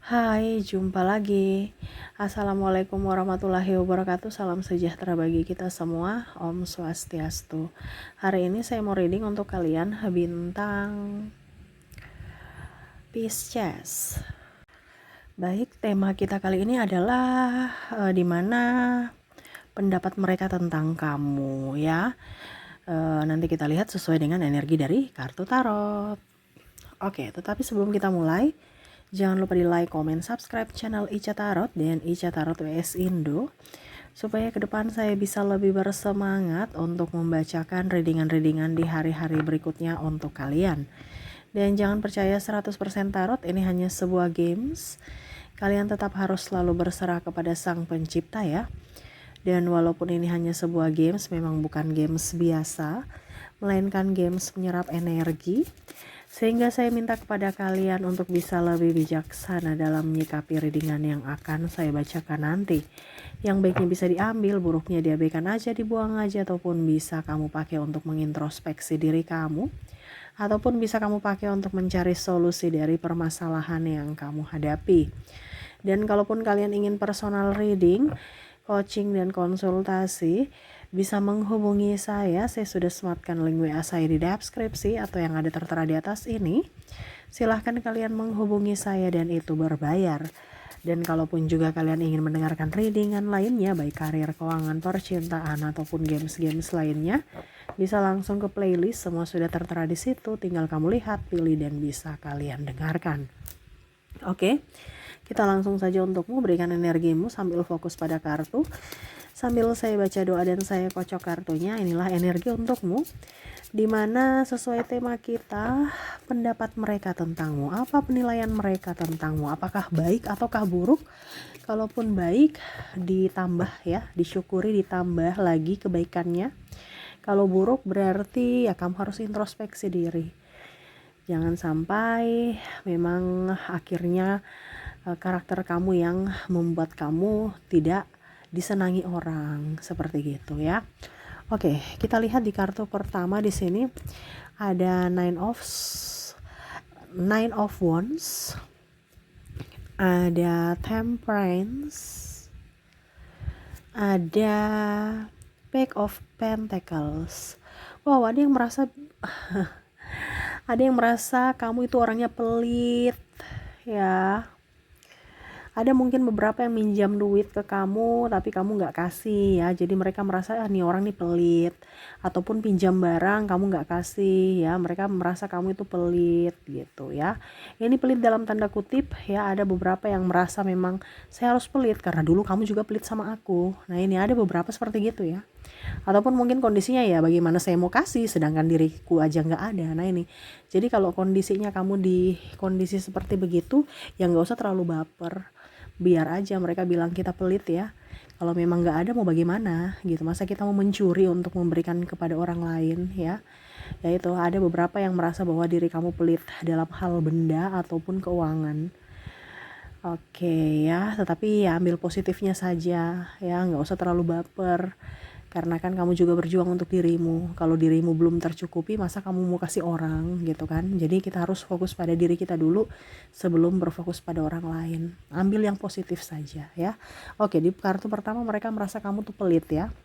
Hai, jumpa lagi. Assalamualaikum warahmatullahi wabarakatuh. Salam sejahtera bagi kita semua. Om Swastiastu. Hari ini saya mau reading untuk kalian bintang Pisces. Baik, tema kita kali ini adalah dimana pendapat mereka tentang kamu ya. Nanti kita lihat sesuai dengan energi dari kartu tarot. Oke, tetapi sebelum kita mulai, jangan lupa di like, comment, subscribe channel Ica Tarot dan Ica Tarot WS Indo supaya ke depan saya bisa lebih bersemangat untuk membacakan readingan-readingan di hari-hari berikutnya untuk kalian. Dan jangan percaya 100% tarot, ini hanya sebuah games. Kalian tetap harus selalu berserah kepada Sang Pencipta ya. Dan walaupun ini hanya sebuah games, memang bukan games biasa, melainkan games menyerap energi. Sehingga saya minta kepada kalian untuk bisa lebih bijaksana dalam menyikapi readingan yang akan saya bacakan nanti. Yang baiknya bisa diambil, buruknya diabaikan aja, dibuang aja, ataupun bisa kamu pakai untuk mengintrospeksi diri kamu. Ataupun bisa kamu pakai untuk mencari solusi dari permasalahan yang kamu hadapi. Dan kalaupun kalian ingin personal reading, coaching dan konsultasi, bisa menghubungi saya sudah sematkan link WA saya di deskripsi atau yang ada tertera di atas ini. Silahkan kalian menghubungi saya dan itu berbayar. Dan kalaupun juga kalian ingin mendengarkan readingan lainnya, baik karir, keuangan, percintaan, ataupun games-games lainnya, bisa langsung ke playlist, semua sudah tertera di situ, tinggal kamu lihat, pilih, dan bisa kalian dengarkan. Oke, kita langsung saja untukmu, berikan energimu sambil fokus pada kartu. Sambil saya baca doa dan saya kocok kartunya, inilah energi untukmu. Dimana sesuai tema kita, pendapat mereka tentangmu. Apa penilaian mereka tentangmu? Apakah baik ataukah buruk? Kalaupun baik, ditambah ya, disyukuri, ditambah lagi kebaikannya. Kalau buruk berarti ya kamu harus introspeksi diri. Jangan sampai memang akhirnya karakter kamu yang membuat kamu tidak disenangi orang, seperti gitu ya. Oke, kita lihat di kartu pertama di sini ada Nine of Wands, ada Temperance, ada Page of Pentacles. Wow, ada yang merasa kamu itu orangnya pelit ya. Ada mungkin beberapa yang minjam duit ke kamu tapi kamu nggak kasih ya, jadi mereka merasa nih orang nih pelit. Ataupun pinjam barang kamu nggak kasih ya, mereka merasa kamu itu pelit gitu ya. Ini pelit dalam tanda kutip ya, ada beberapa yang merasa memang saya harus pelit karena dulu kamu juga pelit sama aku. Nah ini ada beberapa seperti gitu ya. Ataupun mungkin kondisinya ya, bagaimana saya mau kasih sedangkan diriku aja nggak ada. Nah ini, jadi kalau kondisinya kamu di kondisi seperti begitu, ya nggak usah terlalu baper, biar aja mereka bilang kita pelit ya. Kalau memang nggak ada mau bagaimana gitu, masa kita mau mencuri untuk memberikan kepada orang lain ya. Yaitu ada beberapa yang merasa bahwa diri kamu pelit dalam hal benda ataupun keuangan. Oke ya, tetapi ya ambil positifnya saja ya, nggak usah terlalu baper. Karena kan kamu juga berjuang untuk dirimu. Kalau dirimu belum tercukupi, masa kamu mau kasih orang gitu kan. Jadi kita harus fokus pada diri kita dulu sebelum berfokus pada orang lain. Ambil yang positif saja ya. Oke, di kartu pertama mereka merasa kamu tuh pelit ya.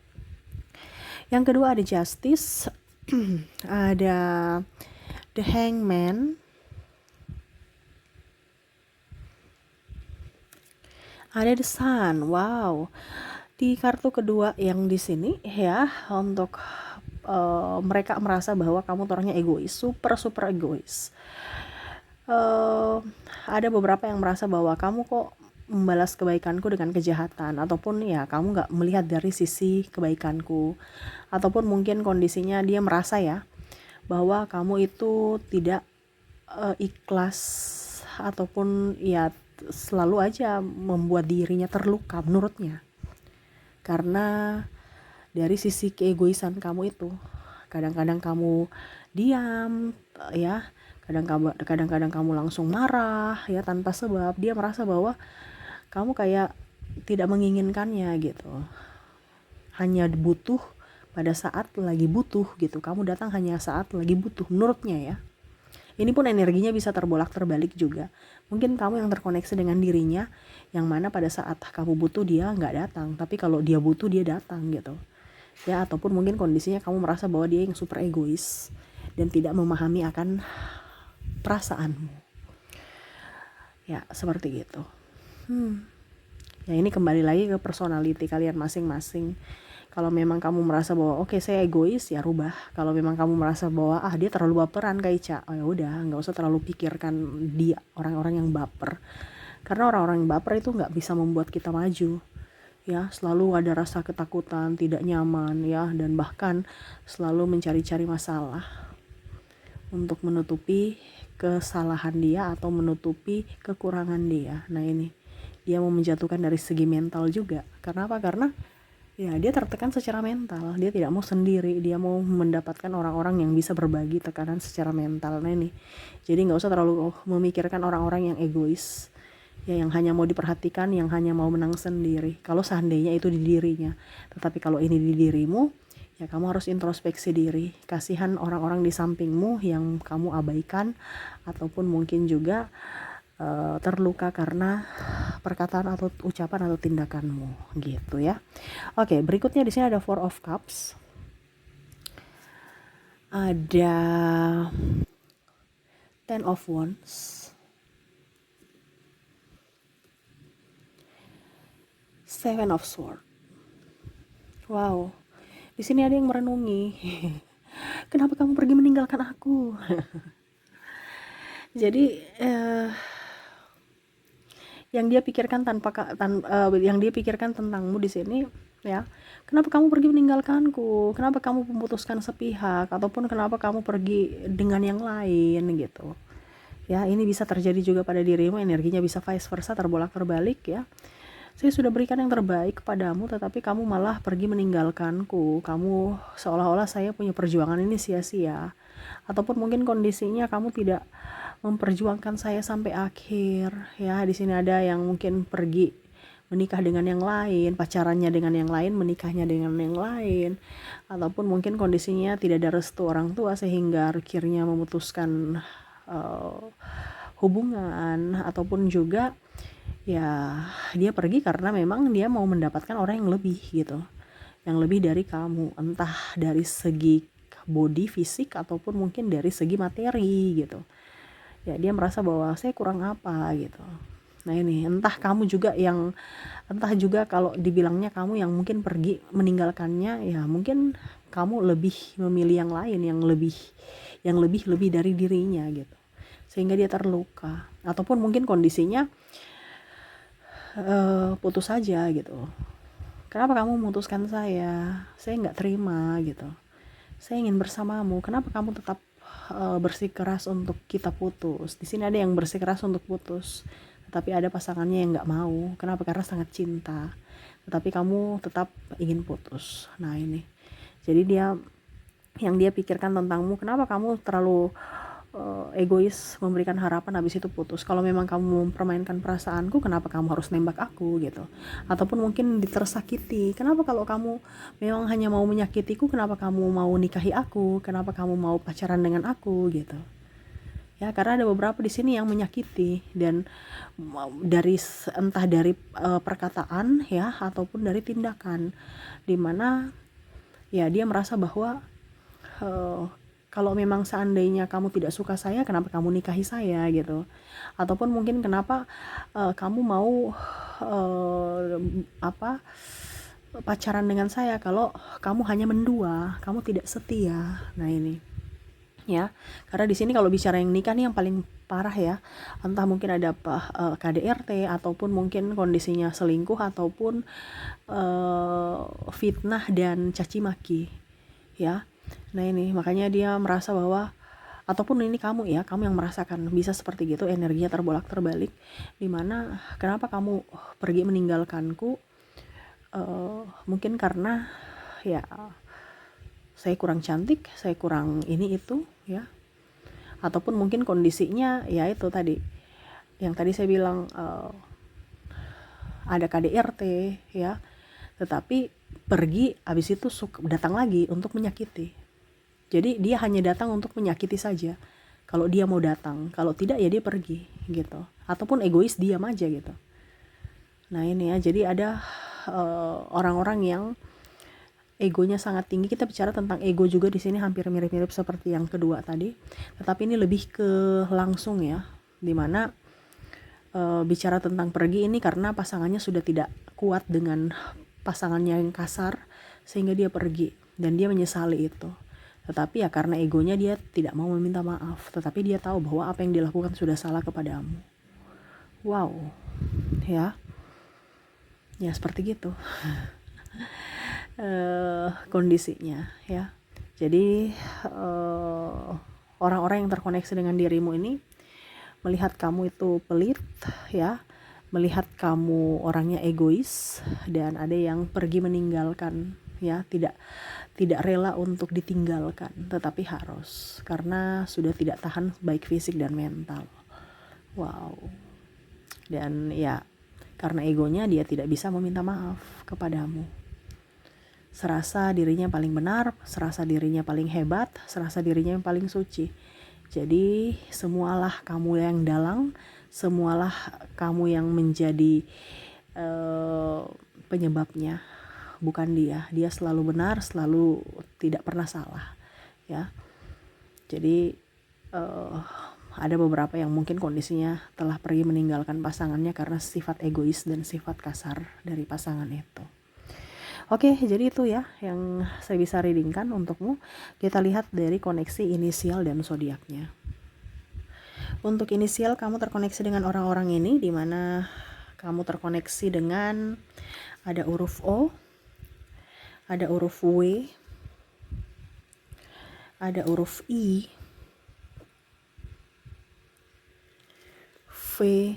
Yang kedua ada Justice. Ada The Hangman. Ada The Sun. Wow. Di kartu kedua yang di sini ya, untuk mereka merasa bahwa kamu orangnya egois, super egois. Ada beberapa yang merasa bahwa kamu kok membalas kebaikanku dengan kejahatan, ataupun ya kamu nggak melihat dari sisi kebaikanku, ataupun mungkin kondisinya dia merasa ya bahwa kamu itu tidak ikhlas, ataupun ya selalu aja membuat dirinya terluka menurutnya. Karena dari sisi keegoisan kamu itu, kadang-kadang kamu diam ya, kadang-kadang kamu langsung marah ya tanpa sebab. Dia merasa bahwa kamu kayak tidak menginginkannya gitu, hanya butuh pada saat lagi butuh gitu, kamu datang hanya saat lagi butuh menurutnya ya. Ini pun energinya bisa terbolak-terbalik juga. Mungkin kamu yang terkoneksi dengan dirinya, yang mana pada saat kamu butuh dia nggak datang, tapi kalau dia butuh dia datang gitu. Ya, ataupun mungkin kondisinya kamu merasa bahwa dia yang super egois dan tidak memahami akan perasaanmu. Ya, seperti gitu. Ya, ini kembali lagi ke personality kalian masing-masing. Kalau memang kamu merasa bahwa oke, saya egois, ya rubah. Kalau memang kamu merasa bahwa dia terlalu baperan kayak Ica, oh ya udah, nggak usah terlalu pikirkan dia, orang-orang yang baper. Karena orang-orang yang baper itu nggak bisa membuat kita maju. Ya, selalu ada rasa ketakutan, tidak nyaman ya, dan bahkan selalu mencari-cari masalah untuk menutupi kesalahan dia atau menutupi kekurangan dia. Nah, ini dia mau menjatuhkan dari segi mental juga. Karena apa? Karena ya dia tertekan secara mental, dia tidak mau sendiri, dia mau mendapatkan orang-orang yang bisa berbagi tekanan secara mental. Nah ini, jadi nggak usah terlalu memikirkan orang-orang yang egois, ya, yang hanya mau diperhatikan, yang hanya mau menang sendiri. Kalau seandainya itu di dirinya, tetapi kalau ini di dirimu, ya kamu harus introspeksi diri. Kasihan orang-orang di sampingmu yang kamu abaikan, ataupun mungkin juga terluka karena perkataan atau ucapan atau tindakanmu gitu ya. Oke, berikutnya di sini ada Four of Cups. Ada Ten of Wands. Seven of Swords. Wow. Di sini ada yang merenungi. Kenapa kamu pergi meninggalkan aku? Jadi yang dia pikirkan yang dia pikirkan tentangmu di sini ya, kenapa kamu pergi meninggalkanku, kenapa kamu memutuskan sepihak, ataupun kenapa kamu pergi dengan yang lain gitu ya. Ini bisa terjadi juga pada dirimu, energinya bisa vice versa, terbolak terbalik ya. Saya sudah berikan yang terbaik kepadamu, tetapi kamu malah pergi meninggalkanku. Kamu seolah-olah saya punya perjuangan ini sia-sia, ataupun mungkin kondisinya kamu tidak memperjuangkan saya sampai akhir ya. Di sini ada yang mungkin pergi menikah dengan yang lain, pacarannya dengan yang lain, menikahnya dengan yang lain, ataupun mungkin kondisinya tidak ada restu orang tua sehingga akhirnya memutuskan hubungan, ataupun juga ya dia pergi karena memang dia mau mendapatkan orang yang lebih gitu, yang lebih dari kamu, entah dari segi body fisik ataupun mungkin dari segi materi gitu ya. Dia merasa bahwa saya kurang apa gitu. Nah ini, entah juga kalau dibilangnya kamu yang mungkin pergi meninggalkannya, ya mungkin kamu lebih memilih yang lain yang lebih dari dirinya gitu, sehingga dia terluka. Ataupun mungkin kondisinya putus saja gitu. Kenapa kamu memutuskan saya nggak terima gitu, saya ingin bersamamu, kenapa kamu tetap bersikeras untuk kita putus. Di sini ada yang bersikeras untuk putus, tetapi ada pasangannya yang nggak mau. Kenapa? Karena sangat cinta, tetapi kamu tetap ingin putus. Nah ini, jadi yang dia pikirkan tentangmu, kenapa kamu terlalu egois memberikan harapan habis itu putus. Kalau memang kamu mempermainkan perasaanku, kenapa kamu harus nembak aku gitu. Ataupun mungkin tersakiti, kenapa kalau kamu memang hanya mau menyakitiku, kenapa kamu mau nikahi aku, kenapa kamu mau pacaran dengan aku gitu ya. Karena ada beberapa di sini yang menyakiti, dan entah dari perkataan ya, ataupun dari tindakan, dimana ya dia merasa bahwa kalau memang seandainya kamu tidak suka saya, kenapa kamu nikahi saya gitu. Ataupun mungkin kenapa kamu mau pacaran dengan saya kalau kamu hanya mendua, kamu tidak setia. Nah ini ya, karena di sini kalau bicara yang nikah nih yang paling parah ya, entah mungkin ada KDRT, ataupun mungkin kondisinya selingkuh, ataupun fitnah dan caci maki ya. Nah ini makanya dia merasa bahwa, ataupun ini kamu yang merasakan bisa seperti gitu, energinya terbolak terbalik, dimana kenapa kamu pergi meninggalkanku, mungkin karena ya saya kurang cantik, saya kurang ini itu ya, ataupun mungkin kondisinya ya itu tadi yang tadi saya bilang, ada KDRT ya, tetapi pergi habis itu datang lagi untuk menyakiti. Jadi dia hanya datang untuk menyakiti saja. Kalau dia mau datang, kalau tidak ya dia pergi gitu. Ataupun egois diam aja gitu. Nah ini ya, jadi ada orang-orang yang egonya sangat tinggi. Kita bicara tentang ego juga di sini hampir mirip-mirip seperti yang kedua tadi. Tetapi ini lebih ke langsung ya, dimana bicara tentang pergi ini karena pasangannya sudah tidak kuat dengan pasangannya yang kasar, sehingga dia pergi dan dia menyesali itu. Tetapi ya karena egonya dia tidak mau meminta maaf, tetapi dia tahu bahwa apa yang dilakukan sudah salah kepadamu. Wow, ya seperti gitu kondisinya ya. Jadi orang-orang yang terkoneksi dengan dirimu ini melihat kamu itu pelit ya, melihat kamu orangnya egois, dan ada yang pergi meninggalkan ya, tidak rela untuk ditinggalkan, tetapi harus karena sudah tidak tahan baik fisik dan mental. Wow. Dan ya karena egonya dia tidak bisa meminta maaf kepadamu. Serasa dirinya paling benar, serasa dirinya paling hebat, serasa dirinya yang paling suci. Jadi semualah kamu yang dalang, semualah kamu yang menjadi penyebabnya, bukan dia. Dia selalu benar, selalu tidak pernah salah ya. Jadi ada beberapa yang mungkin kondisinya telah pergi meninggalkan pasangannya karena sifat egois dan sifat kasar dari pasangan itu. Oke, jadi itu ya yang saya bisa readingkan untukmu. Kita lihat dari koneksi inisial dan zodiaknya. Untuk inisial, kamu terkoneksi dengan orang-orang ini, di mana kamu terkoneksi dengan ada huruf O, ada huruf W, ada huruf I, V,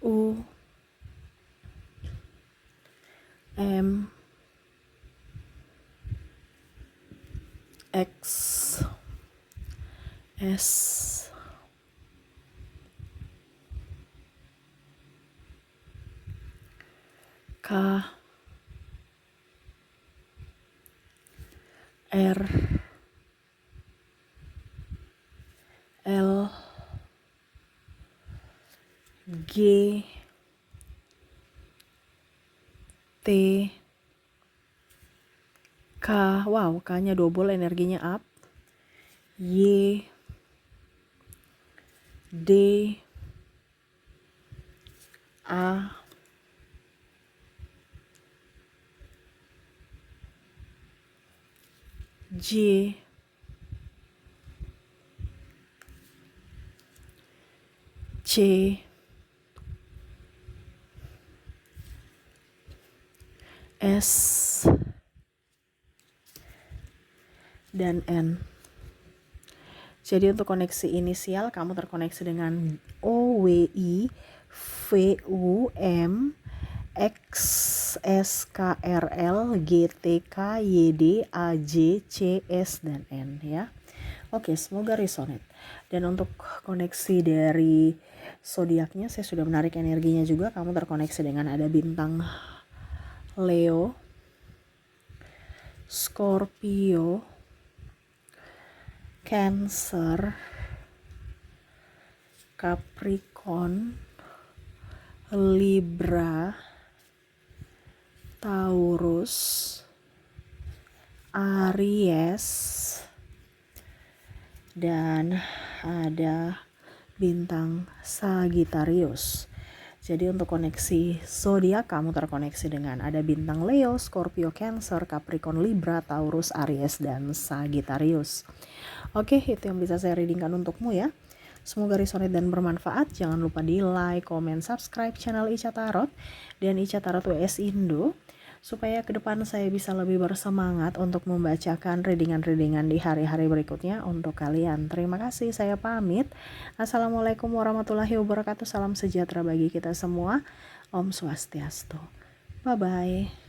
U, M, X, S, K, R, L, G, T, K. Wow, K-nya double, energinya up. Y, D, A, J, C, S, dan N. Jadi untuk koneksi inisial, kamu terkoneksi dengan O, W, I, V, U, M, X, S, K, R, L, G, T, K, Y, D, A, J, C, S, dan N ya. Oke, semoga resonate. Dan untuk koneksi dari zodiaknya, saya sudah menarik energinya juga. Kamu terkoneksi dengan ada bintang Leo, Scorpio, Cancer, Capricorn, Libra, Taurus, Aries, dan ada bintang Sagittarius. Jadi untuk koneksi zodiak, kamu terkoneksi dengan ada bintang Leo, Scorpio, Cancer, Capricorn, Libra, Taurus, Aries, dan Sagittarius. Oke, itu yang bisa saya readingkan untukmu ya. Semoga resonate dan bermanfaat. Jangan lupa di like, comment, subscribe channel Ica Tarot dan Ica Tarot WS Indo, supaya ke depan saya bisa lebih bersemangat untuk membacakan readingan-readingan di hari-hari berikutnya untuk kalian. Terima kasih, saya pamit. Assalamualaikum warahmatullahi wabarakatuh. Salam sejahtera bagi kita semua. Om Swastiastu. Bye-bye.